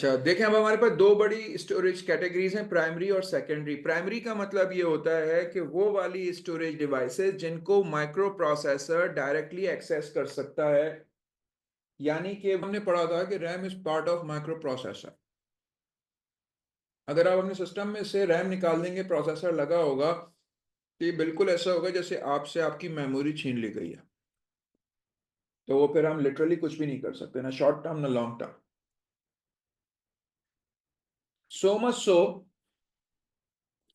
अच्छा देखें, अब हमारे पास दो बड़ी स्टोरेज कैटेगरीज हैं, प्राइमरी और सेकेंडरी। प्राइमरी का मतलब ये होता है कि वो वाली स्टोरेज डिवाइसेस जिनको माइक्रो प्रोसेसर डायरेक्टली एक्सेस कर सकता है। यानी कि हमने पढ़ा था कि RAM is part of micro processor. अगर आप अपने सिस्टम में से रैम निकाल देंगे, प्रोसेसर लगा होगा, तो ये बिल्कुल ऐसा होगा जैसे आपसे आपकी मेमोरी छीन ली गई है। तो वो फिर हम लिटरली कुछ भी नहीं कर सकते, ना शॉर्ट टर्म ना long term. So much so,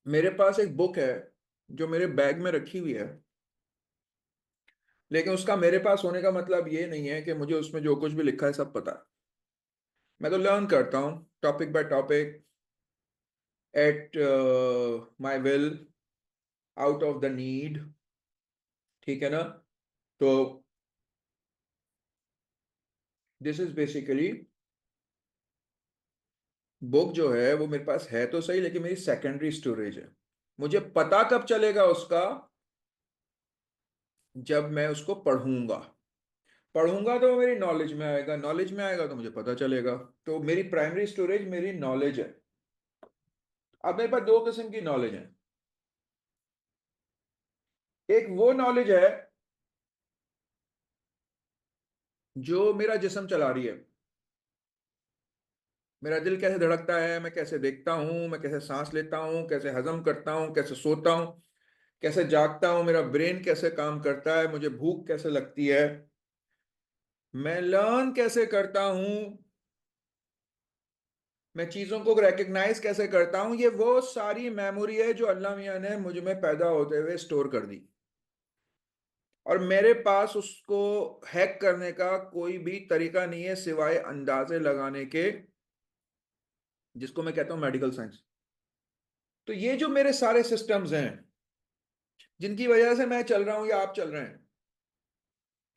मेरे पास एक बुक है जो मेरे बैग में रखी हुई है, लेकिन उसका मेरे पास होने का मतलब ये नहीं है कि मुझे उसमें जो कुछ भी लिखा है सब पता है। मैं तो लर्न करता हूँ topic by topic, at my will, out of the need. ठीक है ना? तो दिस इज बेसिकली, बुक जो है वो मेरे पास है तो सही, लेकिन मेरी सेकेंडरी स्टोरेज है। मुझे पता कब चलेगा उसका? जब मैं उसको पढ़ूंगा। पढ़ूंगा तो वो मेरी नॉलेज में आएगा, नॉलेज में आएगा तो मुझे पता चलेगा। तो मेरी प्राइमरी स्टोरेज मेरी नॉलेज है। अब मेरे पास दो किस्म की नॉलेज है। एक वो नॉलेज है जो मेरा जिस्म चला रही है। मेरा दिल कैसे धड़कता है, मैं कैसे देखता हूं, मैं कैसे सांस लेता हूं, कैसे हजम करता हूं, कैसे सोता हूं, कैसे जागता हूं, मेरा ब्रेन कैसे काम करता है, मुझे भूख कैसे लगती है, मैं लर्न कैसे करता हूं, मैं चीजों को रिकग्नाइज कैसे करता हूं। ये वो सारी मेमोरी है जो अल्लाह मियां ने मुझ में पैदा होते हुए स्टोर कर दी। और मेरे पास उसको हैक करने का कोई भी तरीका नहीं है सिवाय अंदाजे लगाने के, जिसको मैं कहता हूं मेडिकल साइंस। तो ये जो मेरे सारे सिस्टम्स हैं जिनकी वजह से मैं चल रहा हूं या आप चल रहे हैं,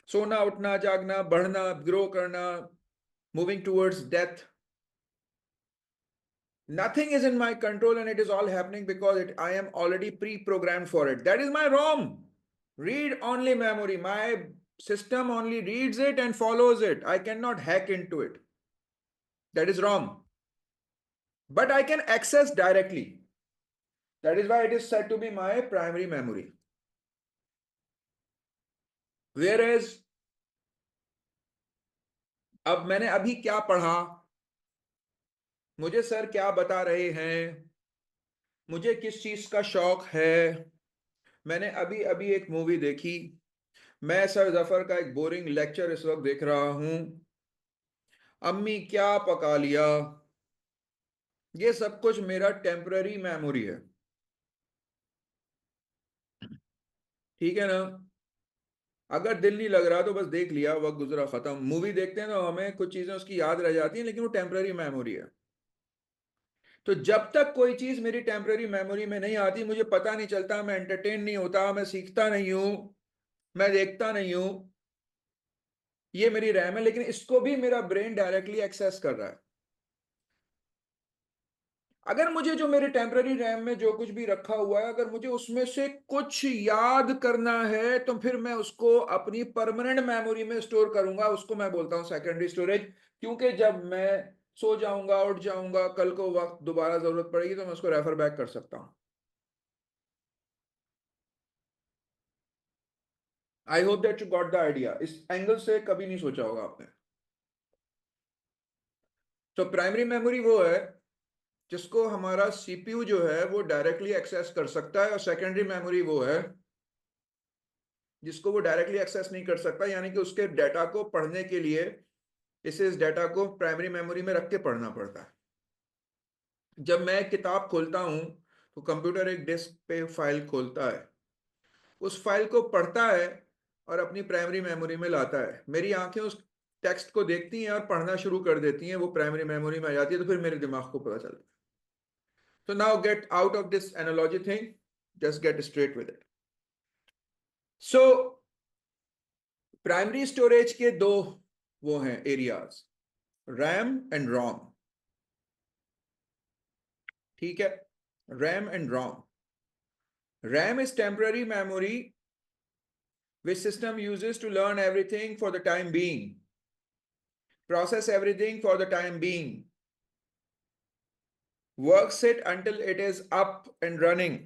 सोना उठना जागना बढ़ना ग्रो करना, moving towards death, nothing is in my control and it is all happening because I am already pre-programmed for it. That is my ROM. Read only memory. My system only reads it and follows it. I cannot hack into it. That is ROM. But I can access directly. That is why it is said to be my primary memory. Whereas, अब मैंने अभी क्या पढ़ा, मुझे sir क्या बता रहे हैं, मुझे किस चीज का शौक है, मैंने अभी अभी एक मूवी देखी, मैं सर जफर का एक बोरिंग लेक्चर इस वक्त देख रहा हूं, अम्मी क्या पका लिया, ये सब कुछ मेरा टेम्पररी मेमोरी है। ठीक है ना? अगर दिल नहीं लग रहा तो बस देख लिया, वक्त गुजरा, खत्म। मूवी देखते हैं तो हमें कुछ चीजें उसकी याद रह जाती हैं, लेकिन वो टेम्पररी मेमोरी है। तो जब तक कोई चीज मेरी टेम्पररी मेमोरी में नहीं आती, मुझे पता नहीं चलता, मैं एंटरटेन नहीं होता, मैं सीखता नहीं हूं, मैं देखता नहीं हूं। ये मेरी रैम है, लेकिन इसको भी मेरा ब्रेन डायरेक्टली एक्सेस कर रहा है। अगर मुझे जो मेरे टेम्पररी रैम में जो कुछ भी रखा हुआ है, अगर मुझे उसमें से कुछ याद करना है, तो फिर मैं उसको अपनी परमानेंट मेमोरी में स्टोर करूंगा। उसको मैं बोलता हूं सेकेंडरी स्टोरेज। क्योंकि जब मैं सो जाऊंगा, उठ जाऊंगा, कल को वक्त दोबारा जरूरत पड़ेगी तो मैं उसको रेफर बैक कर सकता हूं। I hope that you got the idea. इस एंगल से कभी नहीं सोचा होगा आपने। तो प्राइमरी मेमोरी वो है जिसको हमारा सीपीयू जो है वो डायरेक्टली एक्सेस कर सकता है, और सेकेंडरी मेमोरी वो है जिसको वो डायरेक्टली एक्सेस नहीं कर सकता, यानी कि उसके डाटा को पढ़ने के लिए इसे इस डाटा को प्राइमरी मेमोरी में रख के पढ़ना पड़ता है। जब मैं एक किताब खोलता हूं तो कंप्यूटर एक डिस्क पे फाइल खोलता है, उस फाइल को पढ़ता है और अपनी प्राइमरी मेमोरी में लाता है। मेरी आंखें उस टेक्स्ट को देखती हैं और पढ़ना शुरू कर देती हैं, वो प्राइमरी मेमोरी में आ जाती है, तो फिर मेरे दिमाग को पता चलता है। तो now get out of this analogy thing, just get straight with it. So primary storage के दो वो हैं एरियाज, रैम एंड रोम। ठीक है? RAM and ROM. RAM is temporary memory which system uses to learn everything for the time being, process everything for the time being, works it until it is up and running,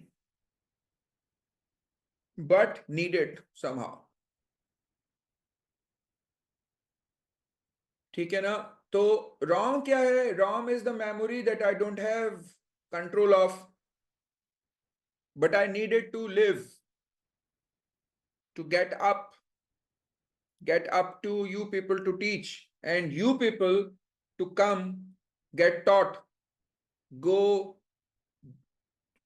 but need it somehow. ठीक है ना? तो ROM क्या है? ROM is the memory that I don't have control of, but I need it to live, to get up to you people to teach, and you people to come, get taught, go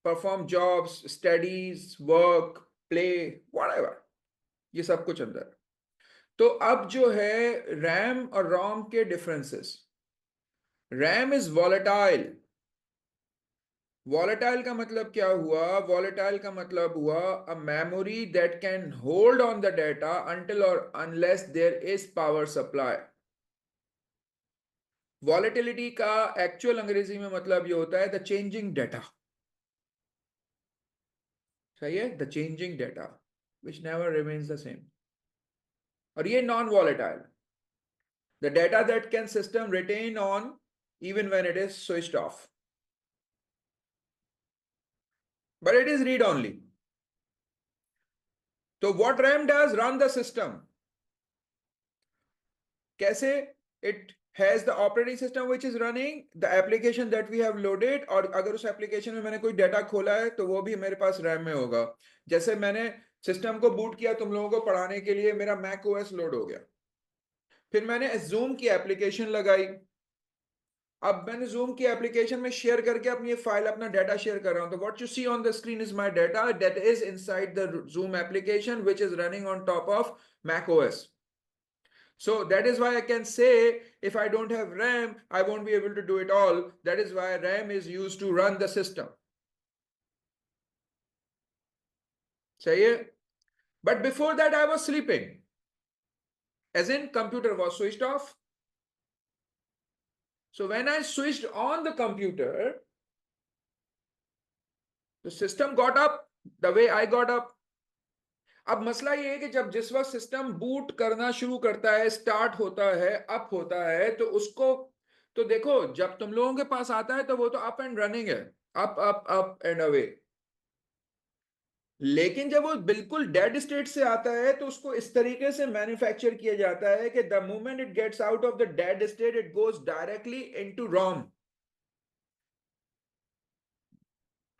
perform jobs, studies, work, play, whatever. ये सब कुछ अंदर. तो अब जो है RAM और ROM के differences. RAM is volatile. Volatile का मतलब क्या हुआ? वॉलेटाइल का मतलब हुआ a memory that can hold on the data until or unless there is power supply. Volatility का एक्चुअल अंग्रेजी में मतलब ये होता है द चेंजिंग डेटा. सही है? The changing data which never remains the same. और ये non volatile, the data that can system retain on even when it is switched off, but it is read only. So what RAM does? Run the system. कैसे? It has the operating system which is running the application that we have loaded, और अगर उस application में मैंने कोई data खोला है तो वो भी मेरे पास रैम में होगा. जैसे मैंने सिस्टम को बूट किया तुम लोगों को पढ़ाने के लिए, मेरा मैक ओएस लोड हो गया, फिर मैंने जूम की एप्लीकेशन लगाई. अब मैंने जूम की एप्लीकेशन में शेयर करके अपनी फाइल, अपना डाटा शेयर कर रहा हूं. तो what you see on the screen is my data that is inside the Zoom application which is running on top of Mac OS. So that is why I can say if I don't have RAM, I won't be able to do it all. That is why RAM is used to run the system. सही है? But before that I was sleeping, as in computer was switched off. So when I switched on the computer, the system got up the way I got up. अब मसला ये है कि जब जिस वक्त सिस्टम बूट करना शुरू करता है, स्टार्ट होता है, अप होता है, तो उसको तो देखो जब तुम लोगों के पास आता है तो वो तो अप एंड रनिंग है, up up up and away. लेकिन जब वो बिल्कुल डेड स्टेट से आता है तो उसको इस तरीके से मैन्युफैक्चर किया जाता है कि the moment it gets out of the dead state it goes directly into ROM.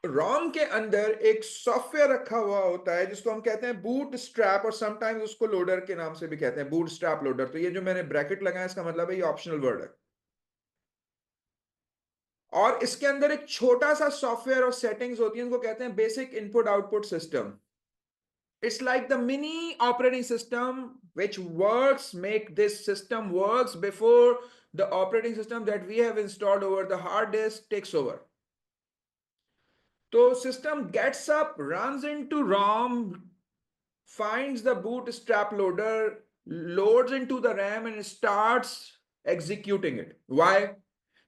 ROM के अंदर एक सॉफ्टवेयर रखा हुआ होता है जिसको हम कहते हैं बूट स्ट्रैप, और समटाइम्स उसको लोडर के नाम से भी कहते हैं, बूट स्ट्रैप लोडर. तो ये जो मैंने ब्रैकेट लगाया इसका मतलब है ये ऑप्शनल वर्ड है. और इसके अंदर एक छोटा सा सॉफ्टवेयर और सेटिंग्स होती हैं, उनको कहते हैं basic input output system. It's like the mini operating system which works, make this system works before the operating system that we have installed over the hard disk takes over. So system gets up, runs into ROM, finds the bootstrap loader, loads into the RAM and starts executing it. Why?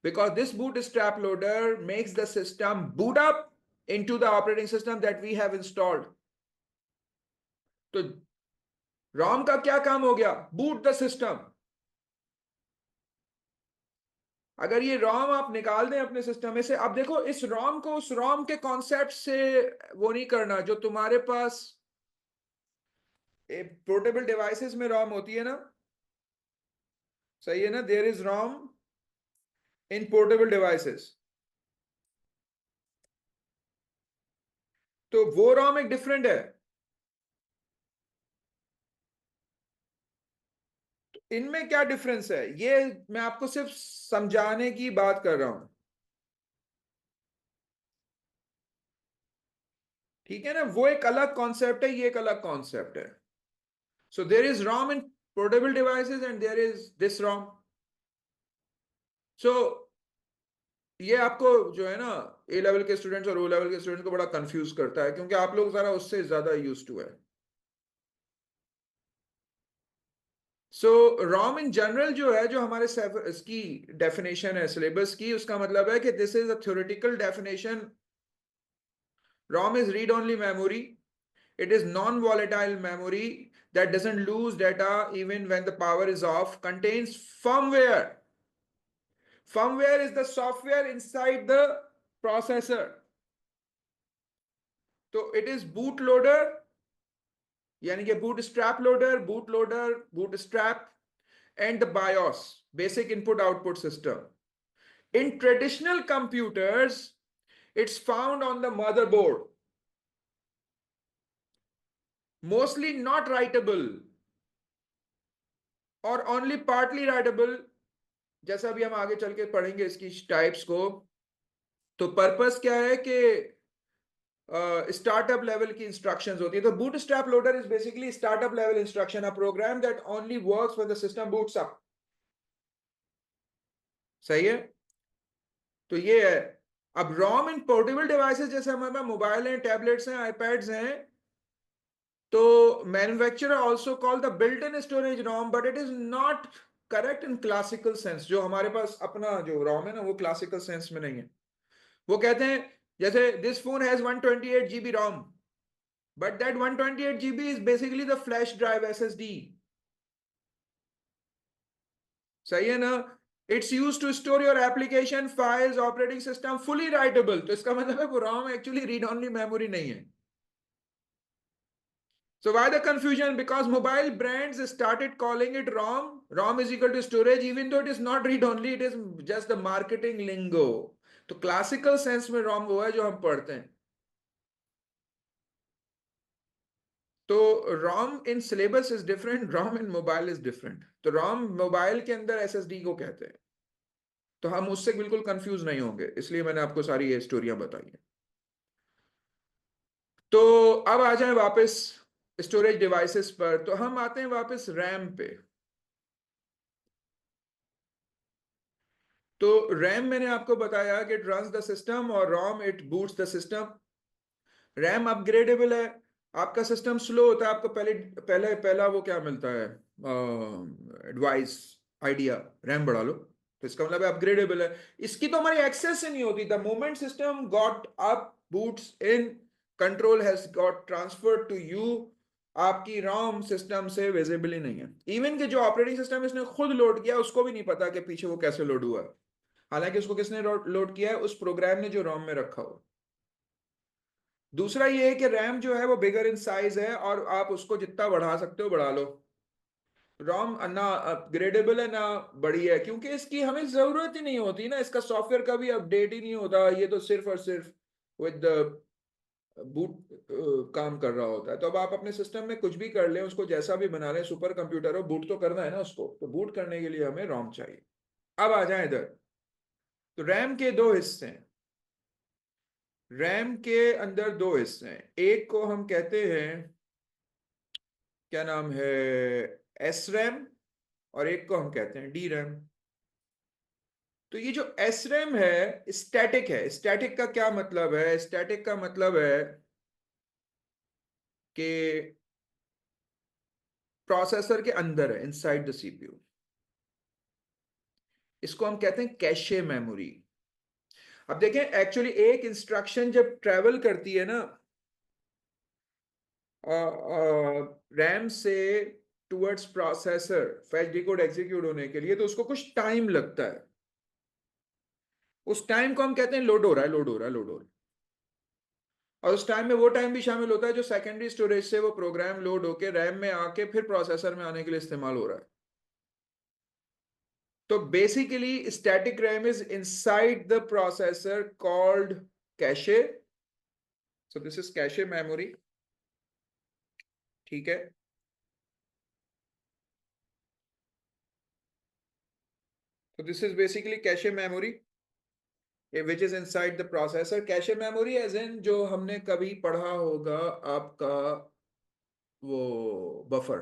Because this bootstrap loader makes the system boot up into the operating system that we have installed. तो ROM का क्या काम हो गया? Boot the system. अगर ये ROM आप निकाल दें अपने सिस्टम में से, अब देखो इस ROM को उस ROM के कॉन्सेप्ट से वो नहीं करना जो तुम्हारे पास पोर्टेबल डिवाइसेस में ROM होती है ना. सही है ना? There is ROM in portable devices. तो वो ROM एक डिफरेंट है. इनमें क्या डिफरेंस है ये मैं आपको सिर्फ समझाने की बात कर रहा हूं. ठीक है ना? वो एक अलग कॉन्सेप्ट है, ये एक अलग कॉन्सेप्ट है. So there is ROM in portable devices and there is this ROM. सो ये आपको जो है ना ए लेवल के स्टूडेंट्स और ओ लेवल के स्टूडेंट्स को बड़ा कंफ्यूज करता है क्योंकि आप लोग जरा उससे ज्यादा यूज्ड टू है. सो ROM इन जनरल जो है, जो हमारे इसकी डेफिनेशन है सिलेबस की, उसका मतलब है कि this is a theoretical definition. ROM is read only memory. It is non volatile memory that doesn't lose data even when the power is off. Contains firmware. Firmware is the software inside the processor, तो it is boot loader, यानी कि boot strap loader, boot strap, and the BIOS, basic input output system. In traditional computers, it's found on the motherboard, mostly not writable or only partly writable. जैसा भी हम आगे चल के पढ़ेंगे इसकी टाइप्स को, तो पर्पस क्या है कि स्टार्टअप लेवल की इंस्ट्रक्शंस होती है. तो bootstrap loader is basically startup level instruction, a program that only works when the system boots up. सही है. तो ये है. अब रॉम इन पोर्टेबल डिवाइसेस, जैसे हमारे पास मोबाइल हैं, टैबलेट्स हैं, आईपैड्स हैं, तो manufacturer also call the built in storage ROM, but it is not correct in classical sense. जो हमारे पास अपना जो रॉम है ना, वो क्लासिकल सेंस में नहीं है. वो कहते हैं जैसे this phone has 128 GB ROM, but that 128 GB is basically the flash drive SSD. सही है ना. It's use to store your application files, operating system, fully writable. तो इसका मतलब है वो ROM actually read only memory नहीं है. So why the confusion? Because mobile brands started calling it ROM. ROM is equal to storage, even though it is not read only, it is just the marketing lingo. तो classical sense में ROM वो है जो हम पढ़ते हैं. तो ROM in syllabus is different, ROM in mobile is different. तो ROM मोबाइल के अंदर SSD को कहते हैं. तो हम उससे बिल्कुल कंफ्यूज नहीं होंगे, इसलिए मैंने आपको सारी ये स्टोरियां बताई हैं. तो अब आ जाए वापस स्टोरेज डिवाइसेस पर. तो हम आते हैं वापस रैम पे. तो रैम मैंने आपको बताया कि इट रन्स द सिस्टम, और ROM it boots the system. RAM upgradeable है. आपका सिस्टम स्लो होता है, आपको पहले पहले पहला वो क्या मिलता है, एडवाइस, आइडिया, रैम बढ़ा लो. तो इसका मतलब है अपग्रेडेबल है. इसकी तो हमारी एक्सेस ही नहीं होती. The moment system got up boots in, control has got transferred to you, आपकी रोम सिस्टम से विजिबल ही नहीं है. इवन कि जो ऑपरेटिंग सिस्टम इसने खुद लोड किया उसको भी नहीं पता कि पीछे वो कैसे लोड हुआ है. हालांकि उसको किसने लोड किया है, उस प्रोग्राम ने जो रोम में रखा हो. दूसरा ये है कि रैम जो है वो बिगर इन साइज है, और आप उसको जितना बढ़ा सकते हो बढ़ा लो. रोम ना अपग्रेडेबल है ना बड़ी है, क्योंकि इसकी हमें जरूरत ही नहीं होती ना. इसका सॉफ्टवेयर का भी अपडेट ही नहीं होता. ये तो सिर्फ और सिर्फ विद बूट काम कर रहा होता है. तो अब आप अपने सिस्टम में कुछ भी कर लें, उसको जैसा भी बना लें, सुपर कंप्यूटर हो, बूट तो करना है ना उसको. तो बूट करने के लिए हमें रोम चाहिए. अब आ जाए इधर. तो रैम के दो हिस्से हैं. रैम के अंदर दो हिस्से हैं. एक को हम कहते हैं, क्या नाम है, एस रैम, और एक को हम कहते हैं डी रैम. तो ये जो एस रैम है स्टैटिक है. स्टैटिक का क्या मतलब है? स्टैटिक का मतलब है कि प्रोसेसर के अंदर है, इनसाइड द सीपीयू. इसको हम कहते हैं कैशे मेमोरी. अब देखें, एक्चुअली एक इंस्ट्रक्शन जब ट्रेवल करती है ना रैम से towards processor, fetch decode execute होने के लिए, तो उसको कुछ टाइम लगता है. उस टाइम को हम कहते हैं लोड हो रहा है, लोड हो रहा है, लोड हो रहा है. और उस टाइम में वो टाइम भी शामिल होता है जो सेकेंडरी स्टोरेज से वो प्रोग्राम लोड होके रैम में आके फिर प्रोसेसर में आने के लिए इस्तेमाल हो रहा है. तो basically static RAM is inside the processor called cache. So this is cache memory. ठीक है. तो this is basically cache memory which is inside the processor. Cache memory as in जो हमने कभी पढ़ा होगा आपका वो बफर.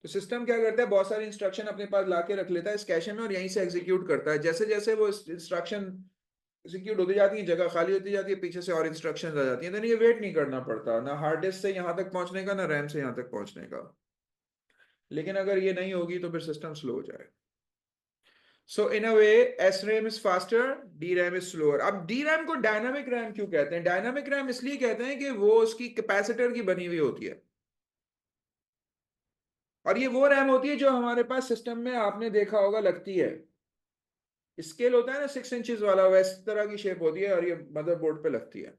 तो सिस्टम क्या करता है, बहुत सारे इंस्ट्रक्शन अपने पास लाके रख लेता है इस कैशे में, और यहीं से एग्जीक्यूट करता है. जैसे जैसे वो इंस्ट्रक्शन एग्जीक्यूट होती जाती है, जगह खाली होती जाती है, पीछे से और इंस्ट्रक्शन आ जाती हैं. देन ये वेट नहीं करना पड़ता ना हार्ड डिस्क से यहाँ तक पहुंचने का, ना रैम से यहाँ तक पहुंचने का. लेकिन अगर ये नहीं होगी तो फिर सिस्टम स्लो हो जाएगा. So in a way S RAM is faster, D RAM is slower. अब डी रैम को डायनामिक रैम क्यों कहते हैं? डायनामिक रैम इसलिए कहते हैं कि वो उसकी कैपेसिटर की बनी हुई होती है. और ये वो रैम होती है जो हमारे पास सिस्टम में आपने देखा होगा लगती है. स्केल होता है ना 6 इंचेस वाला, वैसे तरह की शेप होती है और ये मदरबोर्ड पे लगती है।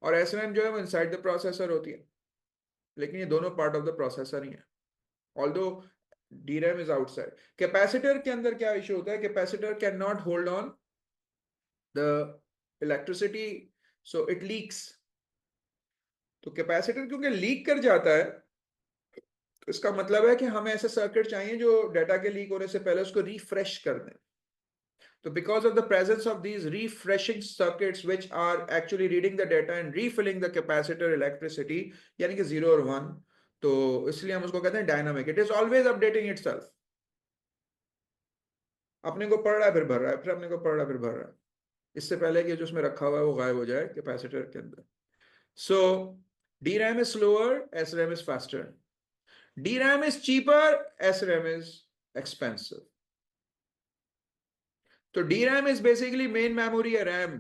और एसरैम जो है वो इनसाइड द प्रोसेसर होती है, लेकिन ये दोनों पार्ट ऑफ द प्रोसेसर ही है, although DRAM is outside. Capacitor के अंदर क्या इशू होता है, capacitor can not hold on the electricity, so it leaks. तो कैपेसिटर क्योंकि लीक कर जाता है, तो इसका मतलब है कि हमें ऐसे सर्किट चाहिए जो डाटा के लीक होने से पहले उसको रिफ्रेश कर दें। So because of the presence of these refreshing circuits which are actually reading the data and refilling the capacitor electricity, यानी कि 0 और 1, तो इसलिए हम उसको कहते हैं dynamic. It is always updating itself. अपने को पढ़ रहा है फिर भर रहा है, फिर अपने को पढ़ रहा है फिर भर रहा है, इससे पहले कि जो उसमें रखा हुआ है वो गायब हो जाए कैपेसिटर के अंदर। सो DRAM is slower, SRAM is faster. DRAM is cheaper, SRAM is expensive. तो DRAM is basically main memory है, RAM।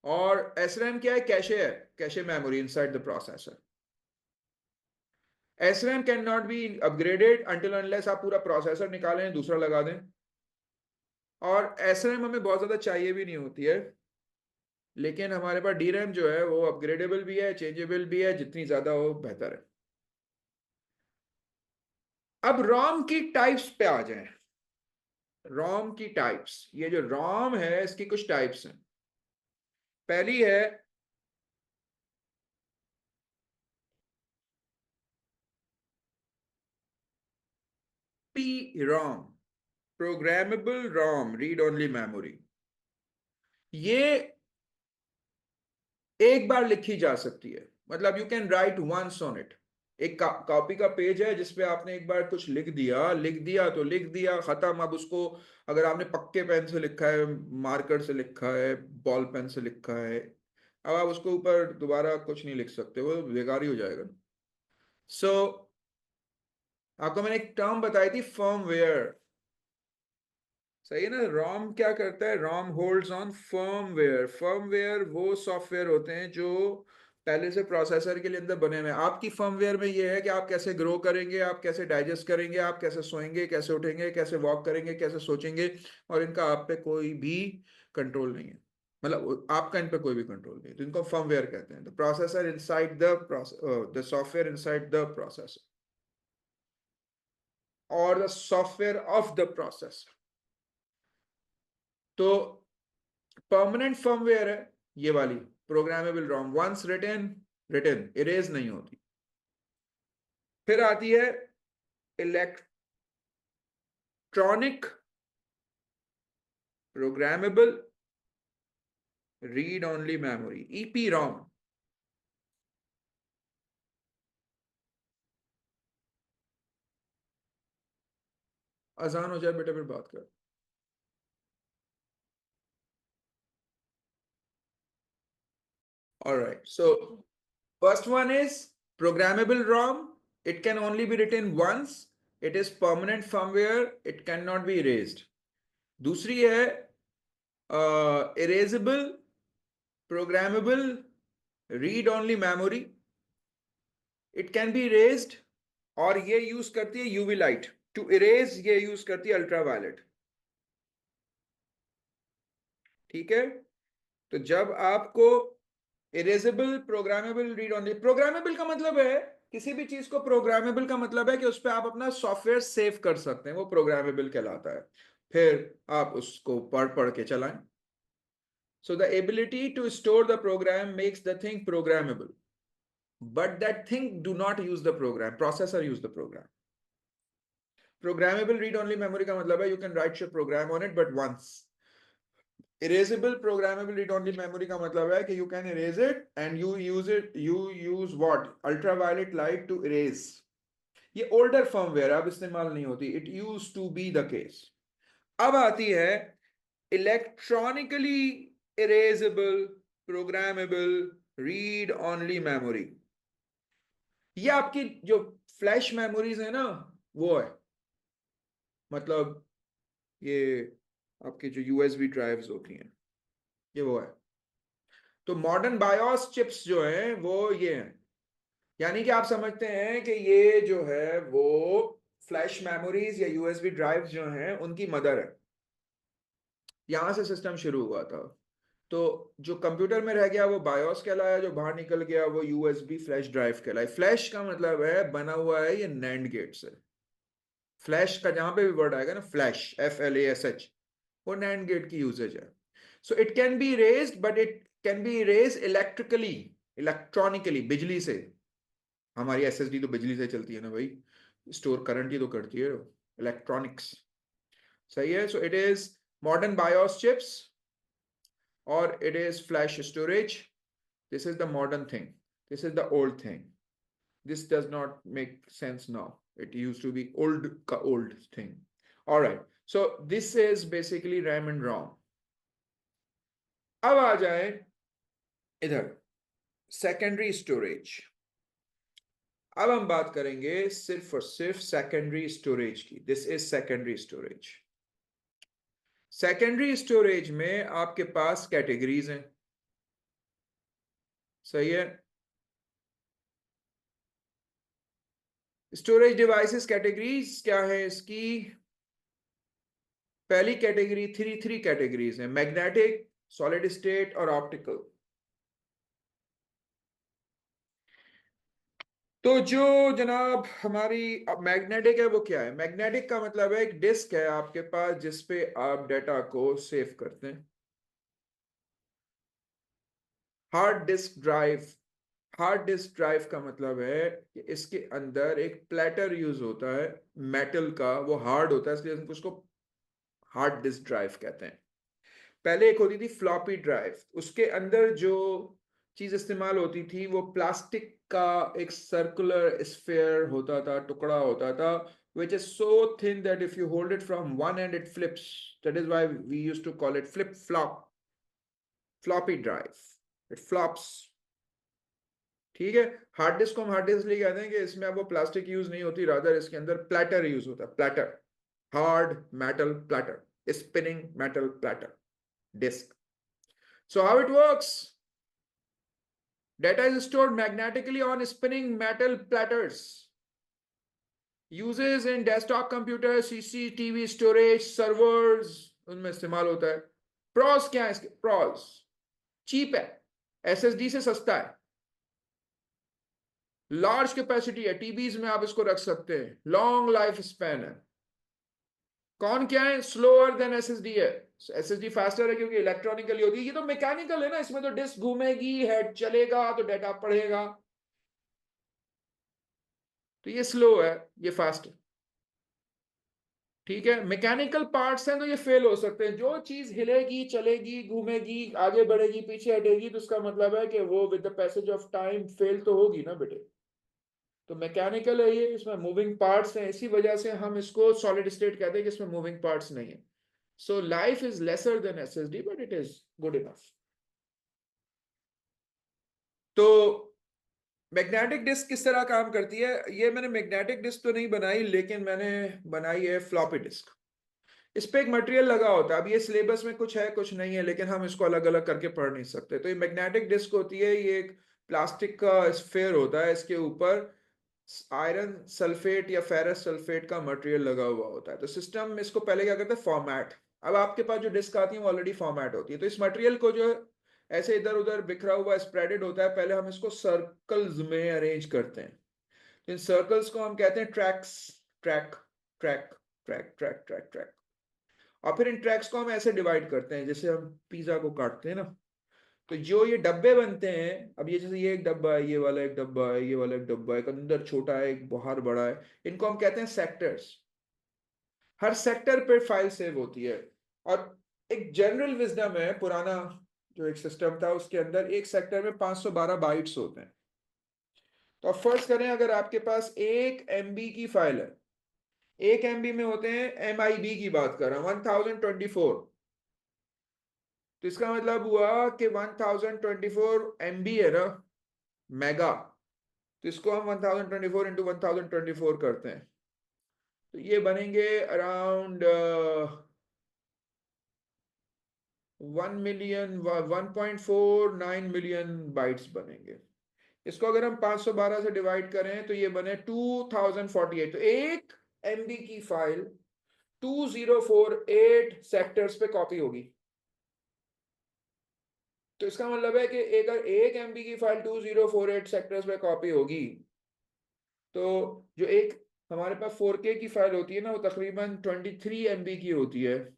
और SRAM क्या है, कैशे है, cache memory inside the processor. SRAM can not be upgraded until unless आप पूरा processor निकालें दूसरा लगा दें। और SRAM हमें बहुत ज्यादा चाहिए भी नहीं होती है, लेकिन हमारे पास DRAM जो है वो अपग्रेडेबल भी है, चेंजेबल भी है, जितनी ज्यादा हो बेहतर है। अब ROM की टाइप्स पे आ जाएं। ROM की टाइप्स, ये जो ROM है इसकी कुछ टाइप्स हैं। पहली है PROM, programmable ROM, read only memory. ये एक बार लिखी जा सकती है, मतलब you can write once on it. एक कॉपी का पेज है जिसपे आपने एक बार कुछ लिख दिया तो लिख दिया, खत्म। अब उसको अगर आपने पक्के पेन से लिखा है, मार्कर से लिखा है, बॉल पेन से लिखा है, अब आप उसके ऊपर दोबारा कुछ नहीं लिख सकते, वो बेकार ही हो जाएगा। सो आपको मैंने एक टर्म बताई थी, फर्मवेयर। सही है ना। रॉम क्या करता है, ROM holds on firmware. Firmware वो सॉफ्टवेयर होते हैं जो पहले से प्रोसेसर के लिए अंदर बने हुए हैं। आपकी फर्मवेयर में ये है कि आप कैसे ग्रो करेंगे, आप कैसे डाइजेस्ट करेंगे, आप कैसे सोएंगे, कैसे उठेंगे, कैसे वॉक करेंगे, कैसे सोचेंगे, और इनका आप पे कोई भी कंट्रोल नहीं है। मतलब आपका इन पे कोई भी कंट्रोल नहीं है, तो इनको फर्मवेयर कहते हैं। The processor inside the software inside the processor, और the software of the processor. तो परमानेंट फर्मवेयर है ये वाली, programmable ROM, once written written, erase नहीं होती। फिर आती है electronic programmable read only memory, EPROM। आसान हो जाए बेटा फिर बात कर। Alright, so first one is programmable ROM. It can only be written once. It is permanent firmware. It cannot be erased. दूसरी है erasable programmable read only memory. It can be erased, और ये यूज करती है UV light to erase, ये use करती है ultraviolet. ठीक है। तो जब आपको erasable programmable read only, programmable का मतलब है किसी भी चीज को, प्रोग्रामेबल का मतलब है कि उस पर आप अपना सॉफ्टवेयर सेव कर सकते हैं, वो प्रोग्रामेबल कहलाता है। फिर आप उसको पढ़ पढ़ के चलाएं। So the ability to store the program makes the thing programmable, but that thing do not use the program, processor use the program. Programmable read only memory का मतलब है you can write your program on it but once. Erasable programmable read only memory का मतलब है कि you can erase it and you use it, you use what, ultraviolet light to erase. ये older firmware अब इस्तेमाल नहीं होती, it used to be the case. अब आती है electronically erasable programmable read only memory। ये आपकी जो फ्लैश मेमोरीज है ना, वो है, मतलब ये आपकी जो यूएसबी ड्राइव्स होती हैं, ये वो है। तो मॉडर्न बायोस चिप्स जो हैं वो ये हैं, यानी कि आप समझते हैं कि ये जो है वो फ्लैश मेमोरीज या यूएसबी ड्राइव जो हैं उनकी मदर है। यहां से सिस्टम शुरू हुआ था। तो जो कंप्यूटर में रह गया वो बायोस कहलाया, जो बाहर निकल गया वो यूएसबी फ्लैश ड्राइव कहलाया। फ्लैश का मतलब है बना हुआ है ये नैंड गेट से। फ्लैश का जहां पे भी वर्ड आएगा ना, फ्लैश, FLASH, वो नैंड गेट की यूजेज है। So it can be erased, but it can be erase electrically, electronically, बिजली से। हमारी SSD तो बिजली से चलती है ना भाई, स्टोर करंट ही तो करती है, इलेक्ट्रॉनिक्स। सही है। So it is modern BIOS chips और it is flash storage. This is the modern thing, this is the old thing. This does not make sense now. It used to be old thing. All right. So this is basically RAM and ROM. अब आ जाए इधर secondary storage. अब हम बात करेंगे सिर्फ और सिर्फ सेकेंडरी स्टोरेज की। This is secondary storage. Secondary storage में आपके पास कैटेगरीज हैं। सही है। स्टोरेज डिवाइसेस कैटेगरीज क्या है इसकी? पहली कैटेगरी, थ्री कैटेगरीज हैं, मैग्नेटिक, सॉलिड स्टेट और ऑप्टिकल। तो जो जनाब हमारी मैग्नेटिक है वो क्या है? मैग्नेटिक का मतलब है एक डिस्क है आपके पास जिसपे आप डाटा को सेव करते हैं। Hard disk drive. Hard disk drive का मतलब है कि इसके अंदर एक प्लेटर यूज होता है मेटल का, वो हार्ड होता है इसलिए उसको हार्ड डिस्क ड्राइव कहते हैं। पहले एक होती थी फ्लॉपी ड्राइव, उसके अंदर जो चीज इस्तेमाल होती थी वो प्लास्टिक का एक सर्कुलर स्फीयर होता था, टुकड़ा होता था, which is so thin that if you hold it from one end it flips. That is why we used to call it flip flop, floppy drive. It flops. ठीक है। Hard disk को हम hard disk इसलिए कहते हैं कि इसमें अब वो प्लास्टिक यूज नहीं होती, रादर इसके अंदर प्लेटर यूज होता है। Platter, hard metal platter, spinning metal platter disk. So how it works? Data is stored magnetically on spinning metal platters. Uses in desktop computers, CCTV storage, servers, उनमें इस्तेमाल होता है। प्रॉस क्या है इसके? प्रॉस चीप है, SSD से सस्ता है, लार्ज कैपेसिटी है, टीबीज में आप इसको रख सकते हैं, लॉन्ग लाइफ स्पैन है। कौन क्या है? स्लोअर देन SSD है। SSD फास्टर है क्योंकि इलेक्ट्रॉनिकली होती है, ये तो मैकेनिकल है ना, इसमें तो डिस्क घूमेगी, हेड चलेगा तो डाटा पढ़ेगा। तो ये स्लो है, ये फास्ट है। ठीक है। मैकेनिकल पार्ट्स हैं तो ये फेल हो सकते हैं। जो चीज हिलेगी, चलेगी, घूमेगी, आगे बढ़ेगी, पीछे हटेगी, तो उसका मतलब है कि वो with the passage of time fail तो होगी ना बेटे। तो मैकेनिकल है ये, इसमें मूविंग पार्ट्स हैं, इसी वजह से हम इसको सॉलिड स्टेट कहते हैं कि इसमें मूविंग पार्ट्स नहीं है। So life is lesser than SSD but it is good enough. तो मैग्नेटिक डिस्क किस तरह काम करती है? ये मैंने मैग्नेटिक डिस्क तो नहीं बनाई, लेकिन मैंने बनाई है फ्लॉपी डिस्क। इस पे एक मटेरियल लगा होता है। अब ये सिलेबस में कुछ है कुछ नहीं है, लेकिन हम इसको अलग अलग करके पढ़ नहीं सकते। तो ये मैग्नेटिक डिस्क होती है, ये एक प्लास्टिक का स्फेयर होता है, इसके ऊपर आयरन सल्फेट या फेरस सल्फेट का मटेरियल लगा हुआ होता है। तो सिस्टम इसको पहले क्या करता है? फॉर्मेट। अब आपके पास जो डिस्क आती है वो ऑलरेडी फॉर्मेट होती है, तो इस मटेरियल को जो ऐसे इधर उधर बिखरा हुआ स्प्रेडेड होता है, पहले हम इसको सर्कल्स में अरेंज करते हैं। इन सर्कल्स को हम कहते हैं tracks. Track, track, track, track, track, track. और फिर इन ट्रैक्स को हम ऐसे डिवाइड करते हैं जैसे हम पिज्जा को काटते हैं ना। तो जो ये डब्बे बनते हैं, अब ये जैसे ये एक डब्बा है, ये वाला एक डब्बा है, ये वाला एक डब्बा है, एक अंदर छोटा है, एक बाहर बड़ा है, इनको हम कहते हैं सेक्टर्स। हर सेक्टर पे फाइल सेव होती है। और एक जनरल विजडम है, पुराना जो एक सिस्टम था उसके अंदर एक सेक्टर में 512 बाइट्स होते हैं। तो अब फर्ज करें अगर आपके पास 1 MB की फाइल है, 1 MB में होते हैं, MIB की बात कर रहा हूं, 1024। तो इसका मतलब हुआ कि 1024 MB है ना, मेगा। तो इसको हम 1024 इंटू 1024 करते हैं, तो ये बनेंगे अराउंड 1 मिलियन, 1.49 मिलियन बाइट्स बनेंगे। इसको अगर हम 512 से डिवाइड करें तो ये बने 2048। तो एक MB की फाइल 2048 सेक्टर्स पे कॉपी होगी। तो इसका मतलब है कि अगर 1 MB की फाइल 2048 सेक्टर्स पे कॉपी होगी, तो जो एक हमारे पास 4K की फाइल होती है ना, वो तकरीबन 23 MB की होती है।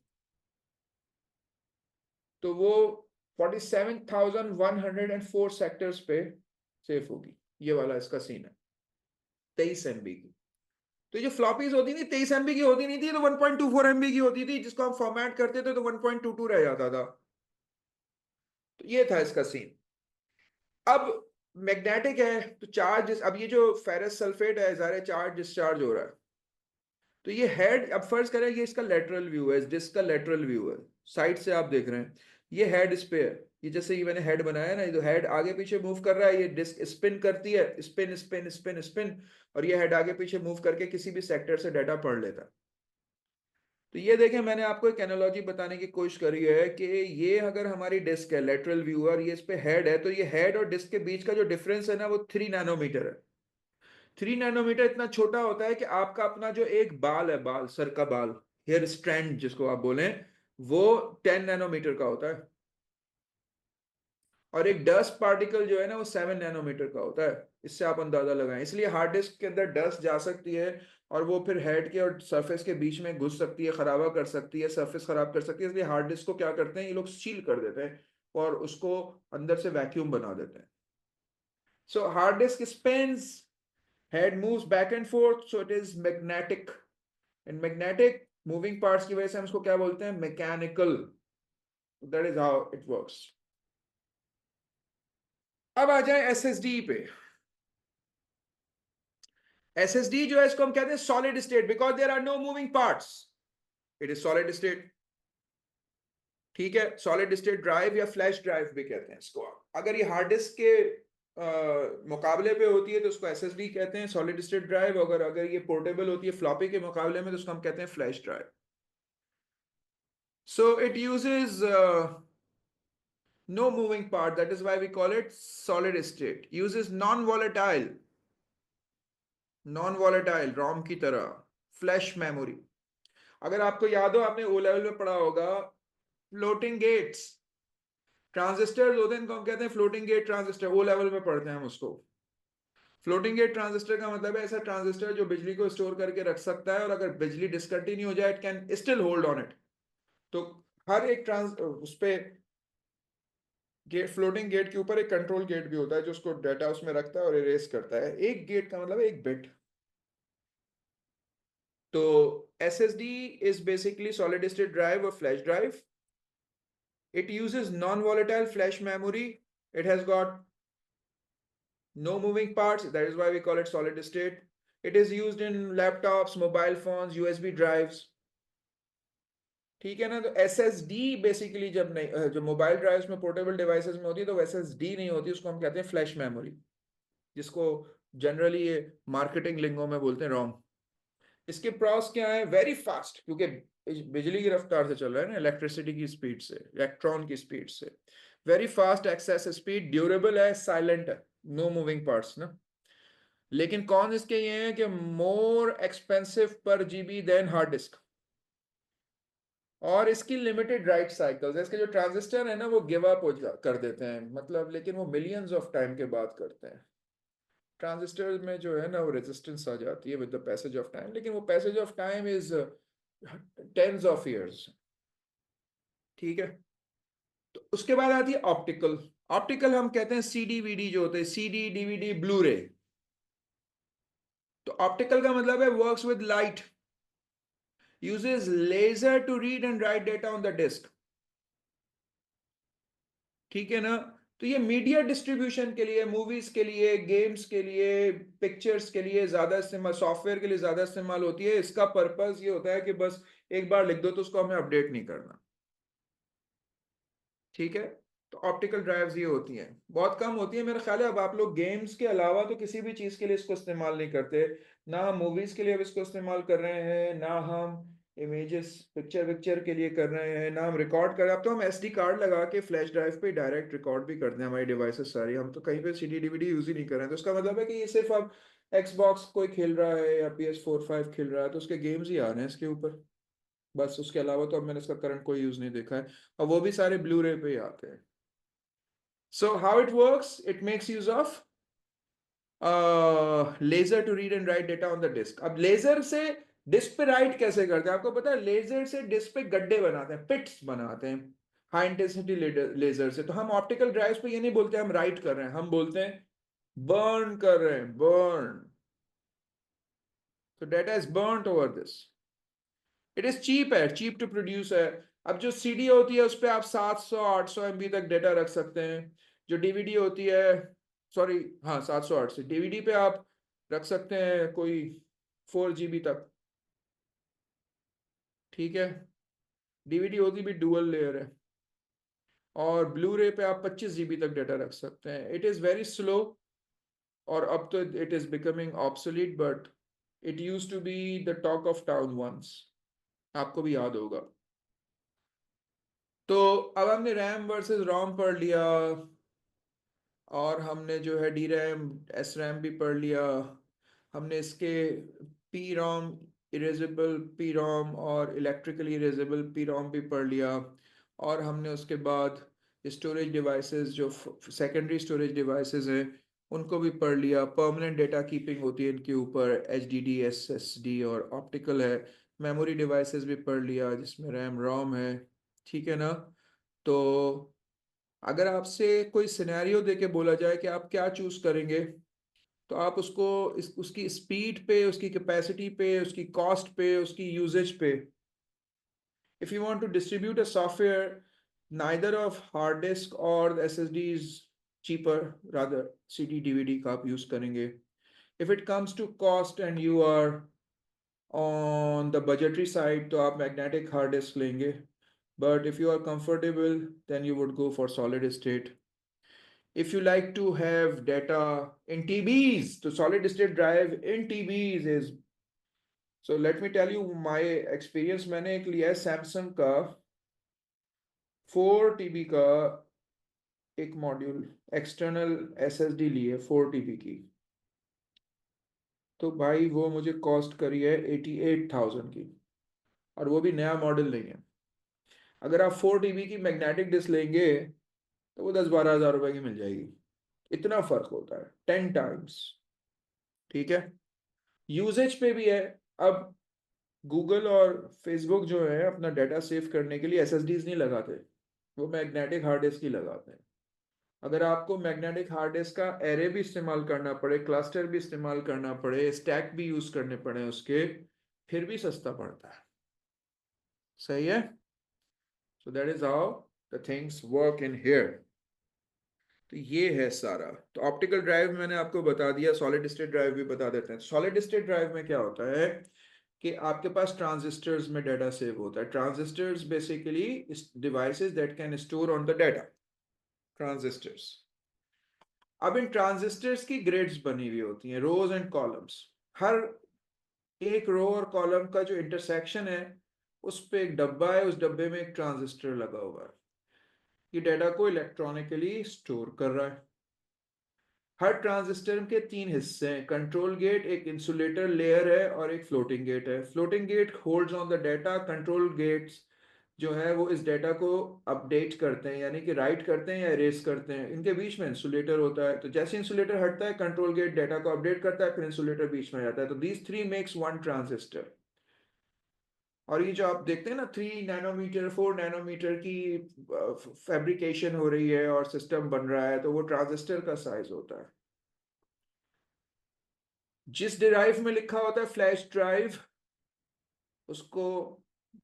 तो वो 47,104 सेक्टर्स पे सेफ होगी। ये वाला इसका सीन है 23 MB की। तो ये जो फ्लॉपीज होती थी 23 MB की होती नहीं थी, तो 1.24 MB की होती थी, जिसको हम फॉर्मेट करते थे तो 1.22 रह जाता था। तो ये था इसका सीन। अब मैग्नेटिक है तो चार्ज, अब ये जो फेरस सल्फेट है ज़ाहिर है चार्ज डिस्चार्ज हो रहा है। तो ये हेड, अब फर्ज करें ये इसका लेटरल व्यू है, डिस्क का लेटरल व्यू है, साइड से आप देख रहे हैं। ये हेड इस पे है, ये जैसे ये मैंने हेड बनाया ना, ये तो हेड आगे पीछे मूव कर रहा है, ये डिस्क स्पिन करती है, स्पिन स्पिन स्पिन स्पिन, और ये हेड आगे पीछे मूव करके किसी भी सेक्टर से डाटा पढ़ लेता है। तो ये देखें, मैंने आपको एक एनालॉजी बताने की कोशिश करी है कि ये अगर हमारी डिस्क है लेटरल व्यू और ये इस पे हेड है, तो ये हेड और डिस्क के बीच का जो डिफरेंस है ना वो 3 नैनोमीटर है। 3 नैनोमीटर इतना छोटा होता है कि आपका अपना जो एक बाल है, बाल सर का बाल, हेयर स्ट्रैंड जिसको आप बोलें, वो 10 नैनोमीटर का होता है। और एक डस्ट पार्टिकल जो है ना वो 7 नैनोमीटर का होता है। इससे आप अंदाजा लगाएं, इसलिए हार्ड डिस्क के अंदर डस्ट जा सकती है और वो फिर हेड के और सरफेस के बीच में घुस सकती है, खराबा कर सकती है, सरफेस खराब कर सकती है। इसलिए हार्ड डिस्क को क्या करते हैं ये लोग, सील कर देते हैं और उसको अंदर से वैक्यूम बना देते हैं। So hard disk spins, head moves back and forth, so it is magnetic. And magnetic moving parts की वजह से हम उसको क्या बोलते हैं, mechanical. That is how it works. अब आ जाए एसएसडी पे। एसएसडी जो है इसको हम कहते हैं solid state, because there are no moving parts, it is solid state. ठीक है, सॉलिड स्टेट ड्राइव या फ्लैश ड्राइव भी कहते हैं इसको। अगर ये हार्ड डिस्क के मुकाबले पे होती है तो उसको एसएसडी कहते हैं, सॉलिड स्टेट ड्राइव। अगर अगर ये पोर्टेबल होती है फ्लॉपी के मुकाबले में तो उसको हम कहते हैं flash drive. So it uses no moving part, that is why we call it solid state. Uses non-volatile ROM की तरह फ्लैश मेमोरी। अगर आपको याद हो, आपने ओ लेवल में पढ़ा होगा फ्लोटिंग गेट्स, ट्रांजिस्टर होते हैं इनको हम कहते हैं floating gate transistor. O level में पढ़ते हैं हम उसको। फ्लोटिंग गेट ट्रांजिस्टर का मतलब है ऐसा ट्रांजिस्टर जो बिजली को स्टोर करके रख सकता है और अगर बिजली डिसकंटिन्यू हो जाए it can still hold on it. तो हर एक ट्रांस उस पे गेट, फ्लोटिंग गेट के ऊपर एक कंट्रोल गेट भी होता है जो उसको डाटा उसमें रखता है और इरेज करता है। एक गेट का मतलब एक बिट। तो SSD is basically solid state drive or flash drive. It uses non-volatile flash memory. It has got no moving parts. That is why we call it solid state. It is used in laptops, mobile phones, USB drives. ठीक है ना। तो SSD basically जब नहीं, जो mobile drives में portable devices में होती है तो SSD नहीं होती, उसको हम कहते हैं फ्लैश मेमोरी, जिसको जनरली ये मार्केटिंग लिंगो में बोलते हैं रोम। इसके प्रॉस क्या है, वेरी फास्ट, क्योंकि बिजली की रफ्तार से चल रहा है ना, इलेक्ट्रिसिटी की स्पीड से, इलेक्ट्रॉन की स्पीड से। Very fast access speed, durable है, साइलेंट है, नो मूविंग पार्ट्स ना। लेकिन कौन इसके ये हैं कि more expensive per GB than hard disk, और इसकी लिमिटेड राइट साइकिल्स है। इसके जो ट्रांजिस्टर है ना वो गिव अप कर देते हैं, मतलब, लेकिन वो मिलियंस ऑफ टाइम के बाद करते हैं। ट्रांजिस्टर में जो है ना वो रेजिस्टेंस आ जाती है with the passage of time, लेकिन वो passage of time is tens of years. ठीक है। तो उसके बाद आती है ऑप्टिकल। ऑप्टिकल हम कहते हैं सीडी वीडी जो होते हैं, सीडी डीवीडी ब्लू रे। तो ऑप्टिकल का मतलब है works with light, uses laser to read and write data on the disk. ठीक है ना। तो ये मीडिया डिस्ट्रीब्यूशन के लिए, मूवीज के लिए, गेम्स के लिए, पिक्चर्स के लिए ज्यादा इस्तेमाल, सॉफ्टवेयर के लिए ज्यादा इस्तेमाल होती है। इसका पर्पस ये होता है कि बस एक बार लिख दो तो उसको हमें अपडेट नहीं करना। ठीक है। तो ऑप्टिकल ड्राइव्स ये होती हैं, बहुत कम होती है मेरा ख्याल है। अब आप लोग गेम्स के अलावा तो किसी भी चीज़ के लिए इसको इस्तेमाल नहीं करते। ना हम मूवीज़ के लिए अब इसको इस्तेमाल कर रहे हैं, ना हम इमेजेस पिक्चर विक्चर के लिए कर रहे हैं, ना हम रिकॉर्ड कर रहे हैं। अब तो हम SD कार्ड लगा के फ्लैश ड्राइव पे डायरेक्ट रिकॉर्ड भी करते हैं हमारी डिवाइसेस सारी। हम तो कहीं पे CD DVD यूज़ ही नहीं कर रहे हैं। तो उसका मतलब है कि ये सिर्फ अब Xbox कोई खेल रहा है या PS4 5 खेल रहा है तो उसके गेम्स ही आ रहे हैं इसके ऊपर, बस। उसके अलावा तो अब मैंने इसका करंट कोई यूज नहीं देखा है, और वो भी सारे ब्लू रे पे ही आते हैं। So how it works, it makes use of laser to read and write data on the disk. अब लेजर से डिस्क पे राइट कैसे करते हैं आपको पता है? लेजर से डिस्क पे गड्ढे बनाते हैं, पिट्स बनाते हैं हाई इंटेंसिटी लेजर से। तो हम ऑप्टिकल ड्राइव्स पे ये नहीं बोलते हम राइट कर रहे हैं, हम बोलते हैं बर्न कर रहे हैं, बर्न। तो data is burn over this. It is cheap है, चीप टू प्रोड्यूस है। अब जो सीडी होती है उस पर आप 700 800 MB तक डेटा रख सकते हैं। जो डीवीडी होती है, सॉरी, हाँ 708 से डीवीडी पे आप रख सकते हैं कोई 4 GB तक, ठीक है। डीवीडी होती भी डुअल लेयर है। और ब्लू रे पे आप 25 GB तक डेटा रख सकते हैं। इट इज़ वेरी स्लो, और अब तो it is becoming obsolete, but it use to be the talk of town once, आपको भी याद होगा। तो अब हमने रैम वर्सेस रोम पढ़ लिया, और हमने जो है डी रैम एस रैम भी पढ़ लिया। हमने इसके P ROM, erasable P ROM और इलेक्ट्रिकली इरेजेबल पी रोम भी पढ़ लिया। और हमने उसके बाद स्टोरेज डिवाइसेस, जो सेकेंडरी स्टोरेज डिवाइसेस हैं, उनको भी पढ़ लिया। परमानेंट डेटा कीपिंग होती है इनके ऊपर, H D D, S S D, और ऑप्टिकल है। मेमोरी डिवाइसेस भी पढ़ लिया जिसमें रैम रोम है, ठीक है ना। तो अगर आपसे कोई सिनेरियो देके बोला जाए कि आप क्या चूज करेंगे, तो आप उसको उसकी स्पीड पे, उसकी कैपेसिटी पे, उसकी कॉस्ट पे, उसकी यूजेज पे, if you want to distribute a software, neither of hard disk और S S D is cheaper, rather C D DVD का आप यूज करेंगे। If it comes to cost and you are on the budgetary side, तो आप magnetic hard disk लेंगे। But if you are comfortable, then you would go for solid state. If you like to have data in TBs, the solid state drive in TBs is, so let me tell you my experience। मैंने एक लिया है Samsung का 4 TB का एक module, external SSD ली है 4 TB की। तो भाई वो मुझे कॉस्ट करी है 88,000 की, और वो भी नया मॉडल नहीं है। अगर आप 4 TB की मैग्नेटिक डिस्क लेंगे तो वो 10-12 हज़ार रुपए की मिल जाएगी। इतना फर्क होता है, 10 टाइम्स, ठीक है। यूजेज पे भी है। अब गूगल और फेसबुक जो है अपना डाटा सेव करने के लिए एसएसडीज नहीं लगाते, वो मैग्नेटिक हार्ड डिस्क ही लगाते हैं। अगर आपको मैग्नेटिक हार्ड डिस्क का एरे भी इस्तेमाल करना पड़े, क्लस्टर भी इस्तेमाल करना पड़े, स्टैक भी यूज करने पड़े उसके, फिर भी सस्ता पड़ता है। सही है। So that is how the things work in here. तो ये है सारा। तो ऑप्टिकल ड्राइव मैंने आपको बता दिया, सॉलिड स्टेट ड्राइव भी बता देते हैं। सॉलिड स्टेट ड्राइव में क्या होता है कि आपके पास ट्रांजिस्टर्स में डाटा सेव होता है। Transistors basically devices that can store on the data, transistors. अब इन ट्रांजिस्टर्स की ग्रिड्स बनी हुई होती हैं, रोज एंड कॉलम्स। हर एक रो और कॉलम का जो इंटरसेक्शन है, उस पे एक डब्बा है, उस डब्बे में एक ट्रांजिस्टर लगा हुआ है। ये डाटा को इलेक्ट्रॉनिकली स्टोर कर रहा है। हर ट्रांजिस्टर के 3 हिस्से हैं, कंट्रोल गेट, एक इंसुलेटर लेयर है, और एक फ्लोटिंग गेट है। Floating gate holds on the data, control gates जो है वो इस डाटा को अपडेट करते हैं, यानी कि राइट करते हैं या इरेज करते हैं। इनके बीच में इंसुलेटर होता है, तो जैसे इंसुलेटर हटता है, कंट्रोल गेट डाटा को अपडेट करता है, फिर इंसुलेटर बीच में आ जाता है। तो these three makes one transistor. और ये जो आप देखते हैं ना, 3 नैनोमीटर 4 नैनोमीटर की फैब्रिकेशन हो रही है और सिस्टम बन रहा है, तो वो ट्रांजिस्टर का साइज होता है। जिस ड्राइव में लिखा होता है फ्लैश ड्राइव, उसको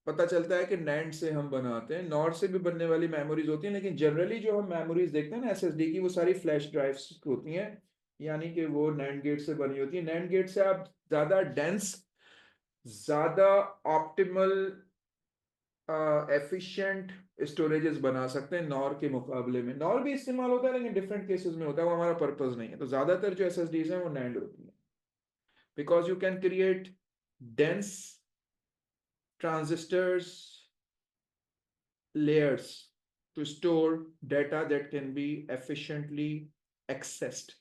पता चलता है कि नैंड से हम बनाते हैं। नॉर से भी बनने वाली मेमोरीज होती हैं, लेकिन जनरली जो हम मेमोरीज देखते हैं ना एसएसडी की, वो सारी फ्लैश ड्राइव्स होती हैं, यानी कि वो नैंड गेट से बनी होती है। नैंड गेट से आप ज्यादा डेंस, ज्यादा ऑप्टिमल, एफिशिएंट स्टोरेजेस बना सकते हैं नॉर के मुकाबले में। नॉर भी इस्तेमाल होता है लेकिन डिफरेंट केसेस में होता है, वो हमारा पर्पज नहीं है। तो ज्यादातर जो एसएसडीज हैं वो नैंड होती है, because you can create dense transistors layers to store data that can be efficiently accessed.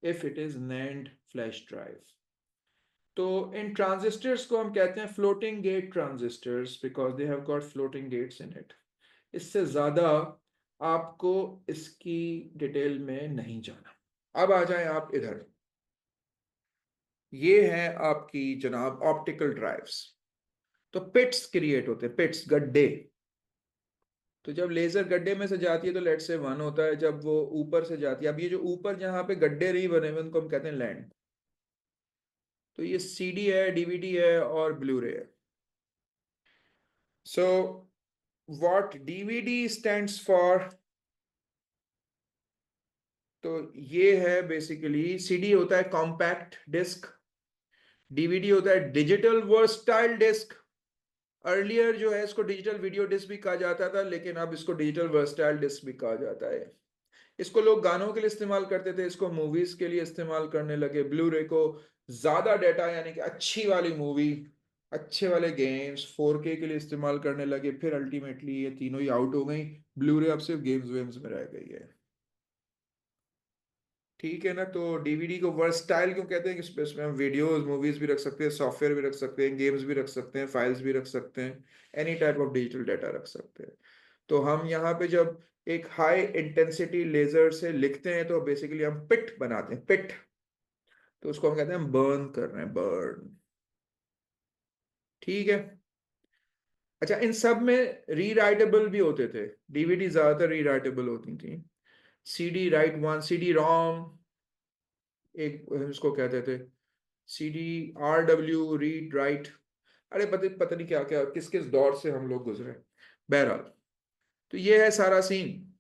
if it is NAND flash drive. तो इन ट्रांजिस्टर्स को हम कहते हैं floating gate transistors because they have got floating gates in it. इससे ज़्यादा आपको इसकी detail में नहीं जाना। अब आ जाएं आप इधर, ये है आपकी जनाब ऑप्टिकल ड्राइव्स। तो पिट्स क्रिएट होते हैं, पिट्स गड्ढे। तो जब लेजर गड्ढे में से जाती है तो लेट से 1 होता है, जब वो ऊपर से जाती है, अब ये जो ऊपर जहां पे गड्ढे नहीं बने हुए उनको हम कहते हैं लैंड। तो ये सीडी है, डीवीडी है और ब्लूरे है। So what DVD stands for, तो ये है बेसिकली, सीडी होता है कॉम्पैक्ट डिस्क, डीवीडी होता है डिजिटल वर्सटाइल डिस्क। अर्लियर जो है इसको डिजिटल वीडियो डिस्क भी कहा जाता था, लेकिन अब इसको डिजिटल वर्सटाइल डिस्क भी कहा जाता है। इसको लोग गानों के लिए इस्तेमाल करते थे, इसको मूवीज के लिए इस्तेमाल करने लगे। ब्लू-रे को ज्यादा डाटा यानी कि अच्छी वाली मूवी, अच्छे वाले गेम्स 4K के लिए इस्तेमाल करने लगे। फिर अल्टीमेटली ये तीनों ही आउट हो गई, ब्लू-रे अब सिर्फ गेम्स वेम्स में रह गई है। ठीक है ना। तो डीवीडी को वर्सटाइल क्यों कहते हैं कि इसमें हम वीडियोस मूवीज भी रख सकते हैं, सॉफ्टवेयर भी रख सकते हैं, गेम्स भी रख सकते हैं, फाइल्स भी रख सकते हैं, any type of digital data रख सकते हैं। तो हम यहाँ पे जब एक हाई इंटेंसिटी लेजर से लिखते हैं तो बेसिकली हम पिट बनाते हैं, पिट। तो उसको हम कहते हैं बर्न कर रहे हैं, बर्न। ठीक है। अच्छा, इन सब में रीराइटेबल भी होते थे, डीवीडी ज्यादातर रीराइटेबल होती थी। CD right one, CD ROM एक उसको कहते थे, सीडी RW रीड राइट। अरे पता पता नहीं क्या क्या किस किस दौर से हम लोग गुजरे। बहरहाल, तो ये है सारा सीन।